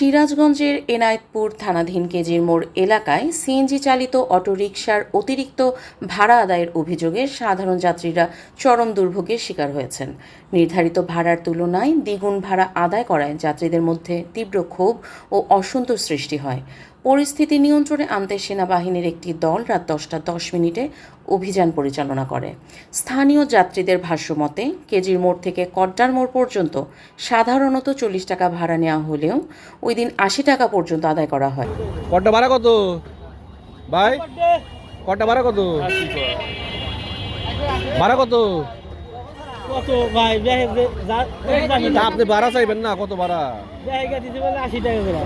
সিরাজগঞ্জের এনায়েতপুর থানাধীন কেজির মোড় এলাকায় সিএনজি চালিত অটোরিকশার অতিরিক্ত ভাড়া আদায়ের অভিযোগে সাধারণ যাত্রীরা চরম দুর্ভোগের শিকার হয়েছেন। নির্ধারিত ভাড়ার তুলনায় দ্বিগুণ ভাড়া আদায় করায় যাত্রীদের মধ্যে তীব্র ক্ষোভ ও অসন্তোষ সৃষ্টি হয়। পরিস্থিতি নিয়ন্ত্রণে আনতে সেনাবাহিনীর একটি দল রাত 10টা 10 মিনিটে অভিযান পরিচালনা করে। স্থানীয় যাত্রীদের ভাষ্যমতে কেজির মোড় থেকে কড্ডার মোড় পর্যন্ত সাধারণত 40 টাকা ভাড়া নেওয়া হলেও ওই দিন 80 টাকা পর্যন্ত আদায় করা হয়। কড্ডা ভাড়া কত ভাই? কড্ডা ভাড়া কত? ভাড়া কত? কত ভাই? আপনি ভাড়া চাইবেন না? কত ভাড়া? 80 টাকা করে।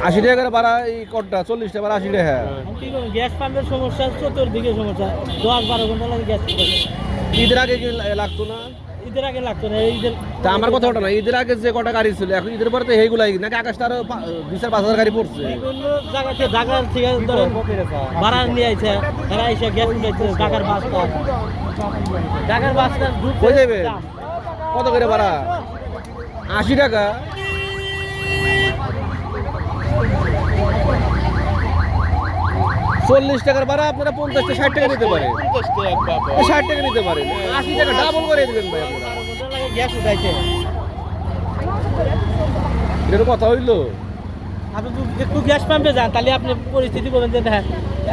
80 টাকা করে ভাড়া। এই কড্ডা 40 টাকা ভাড়া, 80 টাকা। কি করুন, গ্যাস পাম্পের সমস্যা, চতুর্দিকে সমস্যা। 10-12 ঘন্টা লাগে গ্যাস। ঈদের আগে কি লাগতো না? ঈদের আগে লাগতো না। ঈদের তা আমার কথা ওটা না, ঈদের আগে যে কটা গাড়ি ছিল, এখন ঈদের পরে তো এইগুলাই নাকি আকাশটা আরো 20-5 হাজার গাড়ি পড়ছে। বিভিন্ন জায়গাতে ঢাকার থেকে ধরেন ভাড়া নিয়ে আইছে, তারা এসে গ্যাস উঠাইছে। ঢাকার বাসটা কই যাবে? কত করে ভাড়া? 80 টাকা। চল্লিশ টাকার ভাড়া আপনারা 50-60 টাকা নিতে পারেন। 60 টাকা নিতে পারেন, 80 টাকা ডাবল করে দিবেন ভাই আপনারা। গ্যাস উঠাইছে। এটা কথা হইলো? আপনি একটু গ্যাস পাম্পে যান, তাহলে আপনি পরিস্থিতি বলেন যে হ্যাঁ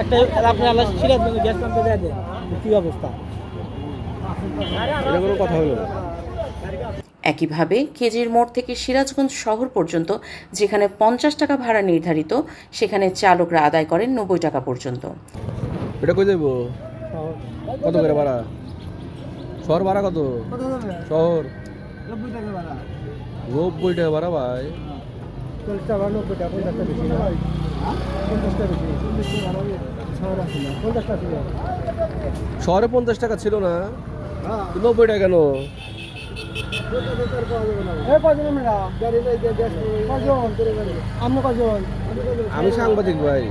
একটা আপনি আল্লাহ সিরাজগঞ্জ গ্যাস পাম্পে দেয় দেন কী অবস্থা। এটা কোনো কথা হইলো না। একইভাবে কেজির মোড় থেকে সিরাজগঞ্জ শহর পর্যন্ত যেখানে 50 টাকা ভাড়া নির্ধারিত, সেখানে চালকরা আদায় করেন 90 টাকা পর্যন্ত। এটা কই যাবো? কত করে ভাড়া? শহর ভাড়া কত? শহর 90 টাকা ভাড়া। 90 টাকা ভাড়া ভাই। 40 টাকা 90 টাকা 50 টাকা বেশি না ভাই। 50 টাকা বেশি। 40 টাকা ভাড়া শহর আছে না, 50 টাকা ছিল। শহরে 50 টাকা ছিল না? 90 টাকা কেন? আমি সাংবাদিক ভাই।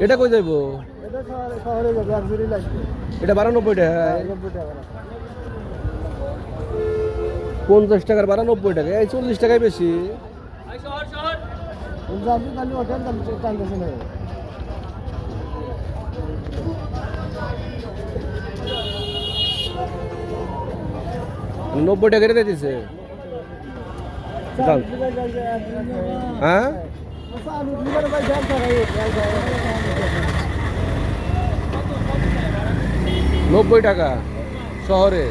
এটা কই যাইব? এটা 92 টাকা। 50 টাকার ভাড়া 90 টাকা, এই 40 টাকাই বেশি। নব্বই টাকা রেটে দিছে। হ্যাঁ, 90 টাকা শহরে।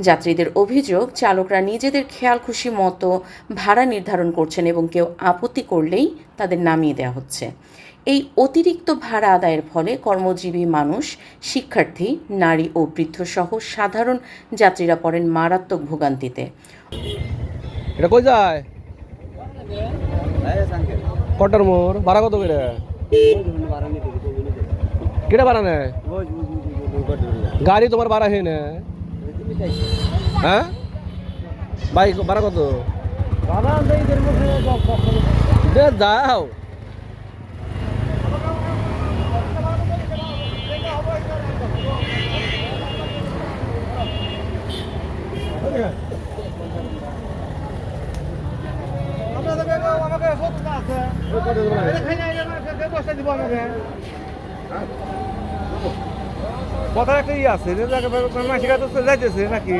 যাত্রীদের অভিযোগ, চালকরা নিজেদের খেয়াল খুশি মতো ভাড়া নির্ধারণ করছেন এবং কেউ আপত্তি করলেই তাদের নামিয়ে দেওয়া হচ্ছে। এই অতিরিক্ত ভাড়া আদায়ের ফলে কর্মজীবী মানুষ, শিক্ষার্থী, নারী ও বৃদ্ধসহ সাধারণ যাত্রীরা পড়েন মারাত্মক ভোগান্তিতে। এটা কই যায়? কটার মোড় ভাড়া কত করে? কেটা ভাড়া নেয়? গাড়ি তোমার ভাড়া হয়ে নেয়? হ্যাঁ ভাই, ভাড়া কত? যাও কথা একটা ই আছে যে মাসিকা তো যাইতেছে নাকি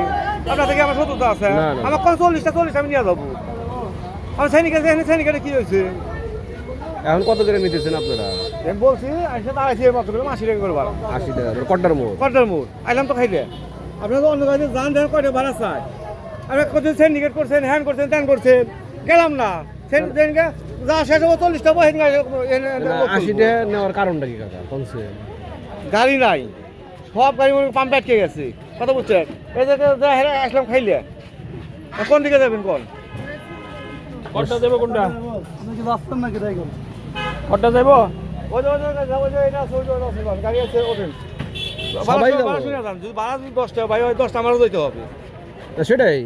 আপনার থেকে আমার সত্যতা আছে। আমার কোন 40 আমি নিয়ে যাবো। আমার সৈনিকের কি হয়েছে? এখন কত করে নিতেছেন আপনারা? আমি বলছি আসলে আড়াইশি মাত্র করে 80 টাকা করে ভাড়া। 80 টাকা কড্ডার মোড়। কড্ডার মোড় আইলাম তো খাইলে আপনার তো অন্য কাজে যান দেন কয়টা ভাড়া চাই। আপনি কত সিন্ডিকেট করছেন, হ্যান্ড করছেন, ত্যান করছেন, গেলাম না সিন্ডিকেট যা শেষ হবো 40 টাকা 80 টাকা নেওয়ার কারণটা কি কাকা? কোনছে গাড়ি নাই, সব গাড়ি পাম্প আটকে গেছে। কথা বুঝছেন? এই যে আসলাম খাইলে কোন দিকে যাবেন? কোনটা দেবো? কোনটা কোনটা দেবো? গাড়ি আছে ওঠেন। সবাই যাবো। শুনে যান, যদি ভাড়া 10 টাকা ভাই হয় 10টা আমারও দিতে হবে। সেটাই।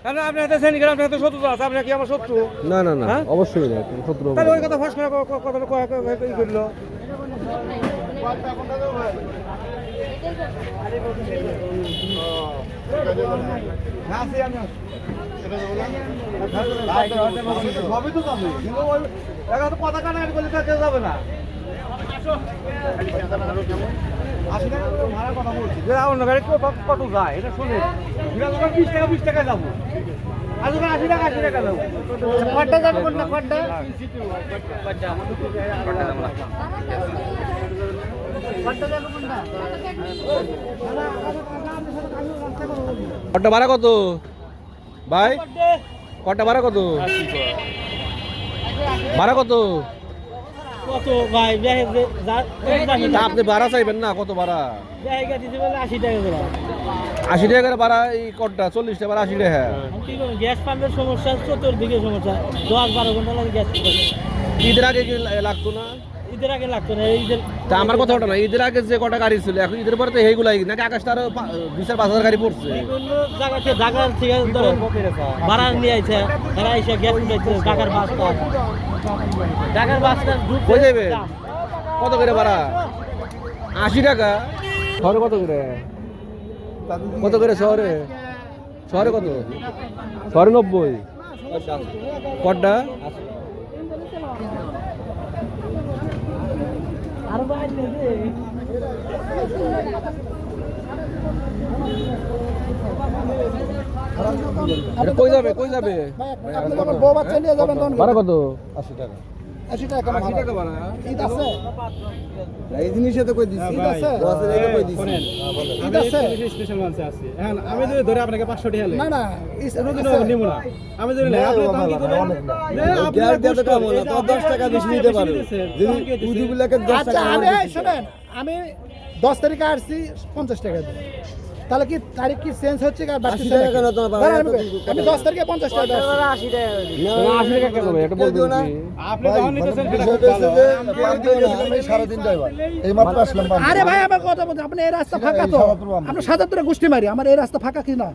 আপনার হাতে সৈনিক, আপনার হাতে শত্রু আছে, আপনার কি আমার শত্রু? না না না, হ্যাঁ? অবশ্যই না, শত্রু। তাহলে ওই কথা ফস করে কথা কই করলো। সবই তো যাবে কিন্তু ওই কথা কাটাকাটি করলে তো যাবে না। 80 টাকা করে ভাড়া কথা বলছি যে অন্য গাড়ি কত যায় এটা শুনে 20 টাকা যাবো আর 80 টাকা যাবো কটা যাবে কোনটা কটা কটা ভাড়া কত ভাই? কটা ভাড়া কত? ভাড়া কত? কত ভাই তা আপনি ভাড়া চাইবেন না? কত ভাড়া? জায়গা দিতে বলে 80 টাকা করে। 80 টাকা করে ভাড়া। এই কটা 40 টাকা ভাড়া, 80 টাকা। কি করবো, গ্যাস পাম্পের সমস্যা, চতুর্দিকে সমস্যা, 10-12 ঘন্টা লাগে গ্যাস পাম্প। ঈদের আগে কি লাগতো না? ঈদের আগে লাগতো না, ঈদের তা আমার কথা ওটা না, ঈদের আগে যে কটা গাড়ি ছিল এখন ঈদের পরে তো এইগুলাই নাকি আকাশটা আরো 20,000-5,000 গাড়ি পড়ছে। বিভিন্ন জায়গা থেকে ঢাকার থেকে ধরেন ভাড়া নিয়ে আইছে, এরা এসে গ্যাস উঠাইছে। ঢাকার বাসটা কই যাবে? কত করে ভাড়া? 80 টাকা। শহরে কত করে? কত করে শহরে? শহরে কত? শহরে 90। কটা? আর বাইরে এটা কই যাবে? কই যাবে? বউ বাচ্চা নিয়ে যাবেন তখন ভাড়া কত? 80 টাকা। 80 টাকা কেন 80 টাকা ভাড়া। ঈদ আছে এই জিনিসে তো কই দিছি। ঈদ আছে বসের এই কই দিছি। ঈদ আছে স্পেশাল মানছে আছে এখন আমি যদি ধরে আপনাকে 500 টাকা না না নিব না আমি যদি আপনি তখন কি করবেন গ্যাস দিয়ে তো কম না, তো 10 টাকা বেশি নিতে পারো। যদি উদিগুলাকে 10 আচ্ছা টাকা আমি শুনেন আমি 10 তারিখে আসছি 50 টাকা দিয়ে তাহলে কি তারিখ কি চেঞ্জ হচ্ছে কি আর বাড়ছে 80 টাকা কেন তোমার বাবা? আমি 10 তারিখে 50 টাকা দিয়ে আসছি। 80 টাকা কেন ভাই? এটা বলবেন না। আপনি যখন নিতেছেন এই মাত্র আসলাম আরে ভাই আমার কথা বলতে আপনি এই রাস্তা ফাঁকা তো আপনি 77 গোষ্ঠী মারি আমার এই রাস্তা ফাঁকা কি না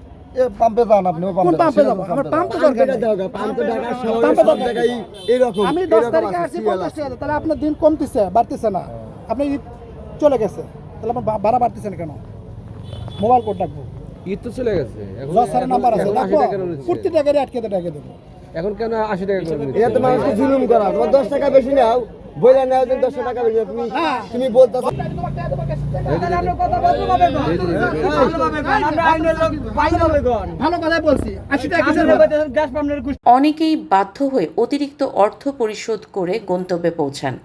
পাম্পে যান আপনি। কোন পাম্পে যাব আমার পাম্প তো দরকার নেই। পাম্পে ঢাকা পাম্পে সব জায়গায় এরকম। আমি 10 তারিখে আসছি 50 টাকা তাহলে আপনার দিন কমতেছে বাড়তেছে না আপনি ঈদ চলে গেছে তাহলে আমার ভাড়া বাড়তেছে না কেন মোবাইল কোড ডাকবো ঈদ তো চলে গেছে। এখন জসার নাম্বার আছে এখন 80 ডাকবো টাকা নিচ্ছে। প্রতি টাকারই আটকে দেবো এখন কেন 80 টাকা করে নিচ্ছে? এটা তো মানুষকে জুলুম করা। তোমার 10 টাকা বেশি নাও, বইলা নাও যে 10 টাকা বেশি তুমি তুমি বলতাছো। ভালো কথাই বলছি 80 টাকা গ্যাস পাম্পের অনেকেই বাধ্য হয়ে অতিরিক্ত অর্থ পরিশোধ করে গন্তব্যে পৌঁছান।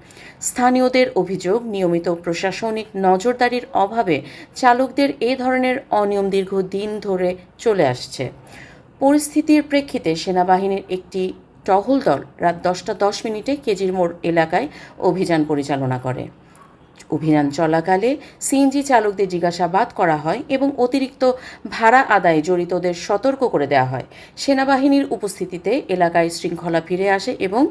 স্থানীয়দের অভিযোগ, নিয়মিত প্রশাসনিক নজরদারির অভাবে চালকদের এ ধরনের অনিয়ম দীর্ঘদিন ধরে চলে আসছে। পরিস্থিতির প্রেক্ষিতে সেনাবাহিনীর একটি টহল দল রাত 10:10 কেজির মোড় এলাকায় অভিযান পরিচালনা করে। অভিযান চলাকালে সিএনজি চালকদের জিজ্ঞাসাবাদ করা হয় এবং অতিরিক্ত ভাড়া আদায়ে জড়িতদের সতর্ক করে দেওয়া হয়। সেনাবাহিনীর উপস্থিতিতে এলাকায় শৃঙ্খলা ফিরে আসে এবং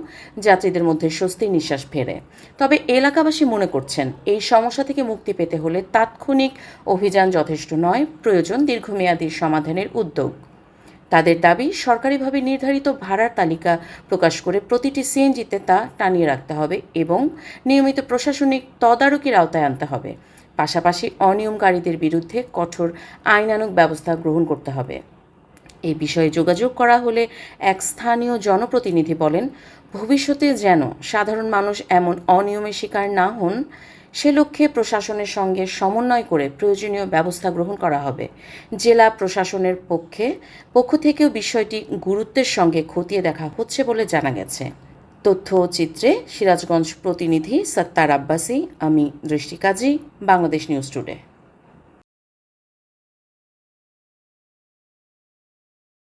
যাত্রীদের মধ্যে স্বস্তির নিঃশ্বাস ফেরে। তবে এলাকাবাসী মনে করছেন এই সমস্যা থেকে মুক্তি পেতে হলে তাৎক্ষণিক অভিযান যথেষ্ট নয়, প্রয়োজন দীর্ঘমেয়াদী সমাধানের উদ্যোগ। তাদের দাবি, সরকারিভাবে নির্ধারিত ভাড়ার তালিকা প্রকাশ করে প্রতিটি সিএনজিতে তা টানিয়ে রাখতে হবে এবং নিয়মিত প্রশাসনিক তদারকির আওতায় আনতে হবে। পাশাপাশি অনিয়মকারীদের বিরুদ্ধে কঠোর আইনানুগ ব্যবস্থা গ্রহণ করতে হবে। এই বিষয়ে যোগাযোগ করা হলে এক স্থানীয় জনপ্রতিনিধি বলেন, ভবিষ্যতে যেন সাধারণ মানুষ এমন অনিয়মের শিকার না হন সে লক্ষ্যে প্রশাসনের সঙ্গে সমন্বয় করে প্রয়োজনীয় ব্যবস্থা গ্রহণ করা হবে। জেলা প্রশাসনের পক্ষ থেকেও বিষয়টি গুরুত্বের সঙ্গে খতিয়ে দেখা হচ্ছে বলে জানা গেছে। তথ্য ও চিত্রে সিরাজগঞ্জ প্রতিনিধি সত্তার আব্বাসী, আমি দৃষ্টি কাজী, বাংলাদেশ নিউজ টুডে।